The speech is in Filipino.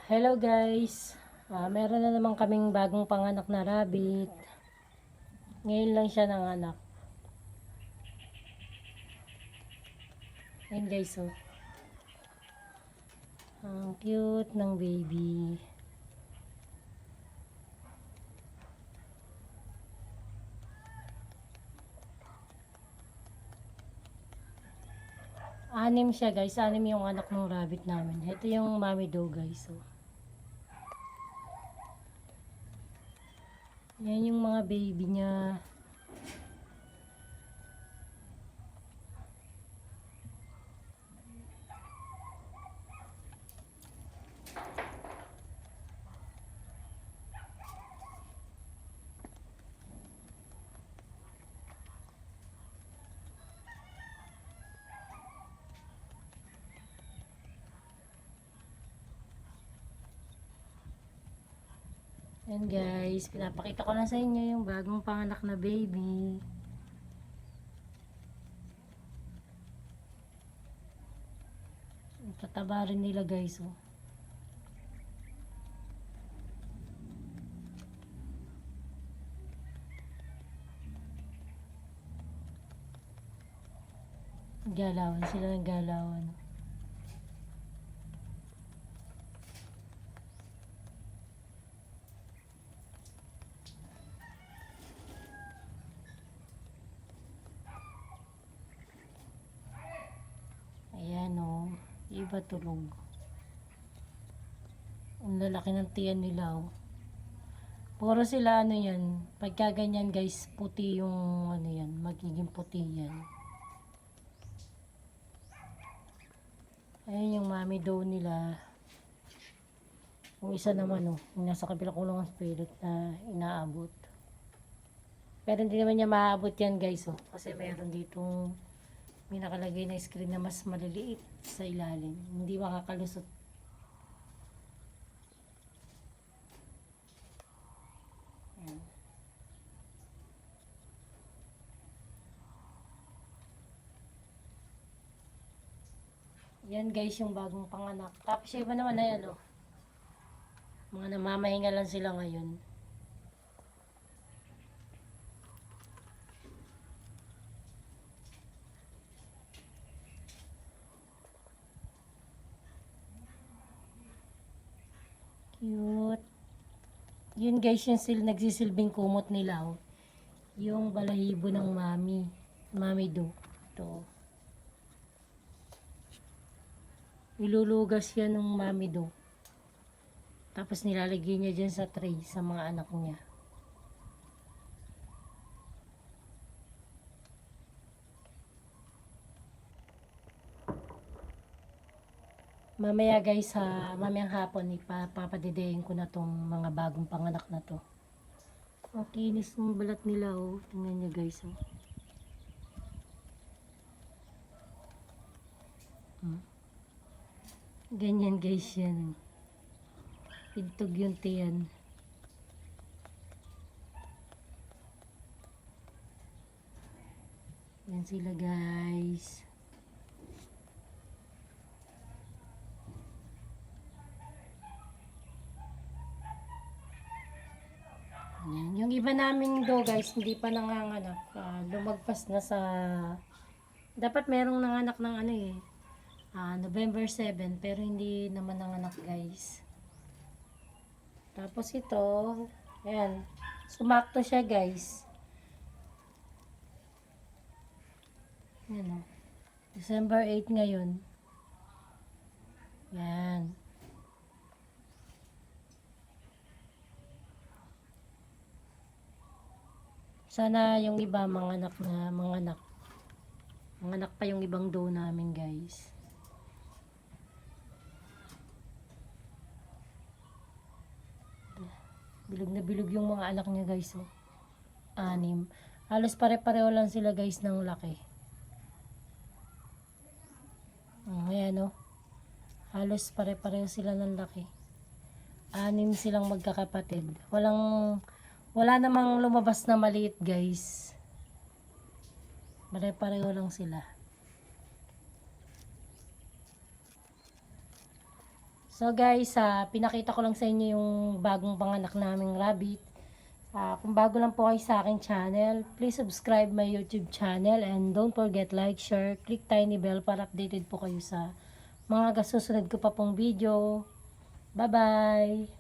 Hello guys, meron na naman kaming bagong panganak na rabbit. Ngayon lang siya nanganak. Ayun guys, oh. Ang cute ng baby. Anim siya guys, anim yung anak ng rabbit namin. Ito yung mommy dog guys, oh. Yan yung mga baby niya. Yan guys, pinapakita ko lang sa inyo yung bagong panganak na baby. Tataba rin nila guys, oh. Galawan sila ng galawan. Ayan, oh. Iba tulog. Ang lalaki ng tiyan nila, oh. Puro sila ano yan. Pagka ganyan guys, puti yung ano yan. Magiging puti yan. Ayun yung mommy daw nila. Yung isa naman, oh. Yung nasa kabilang kulungan spirit na inaabot. Pero hindi naman niya maaabot yan guys, oh. Kasi mayroon ditong may nakalagay na screen na mas maliliit sa ilalim. Hindi makakalusot. Ayan. Yan guys yung bagong panganak. Tapos yung iba naman na yan, oh. Mga namamahinga lang sila ngayon. Cute. Yun guys yung nagsisilbing kumot nila, oh. Yung balahibo ng mami. Mami do. Ito. Ilulugas yan ng mami do. Tapos nilalagay niya dyan sa tray sa mga anak niya. Mamaya guys, mamayang hapon ipapadidehin ko na tong mga bagong panganak na to. Ang kinis ng balat nila, oh. Tingnan nyo guys, oh. Ganyan guys yan. Pintog yung tiyan. Yan sila guys. Yan. Yung iba naming do guys, hindi pa nanganganak. Lumagpas na sa... Dapat merong nanganak ng ano eh. November 7, pero hindi naman nanganak guys. Tapos ito, ayan, sumakto siya guys. Ayan o. December 8 ngayon. Yan. Sana yung iba manganak na manganak. Manganak pa yung ibang do namin guys. Bilog na bilog yung mga anak niya guys, oh. 6. Halos pare-pareho lang sila guys ng laki. Ayan, oh. Halos pare-pareho sila ng laki. 6 silang magkakapatid. Wala namang lumabas na maliit guys. Pare-pareho lang sila. So guys, pinakita ko lang sa inyo yung bagong panganak naming rabbit. Kung bago lang po kayo sa aking channel, please subscribe my YouTube channel and don't forget like, share, click tiny bell para updated po kayo sa mga susunod ko pa pong video. Bye-bye!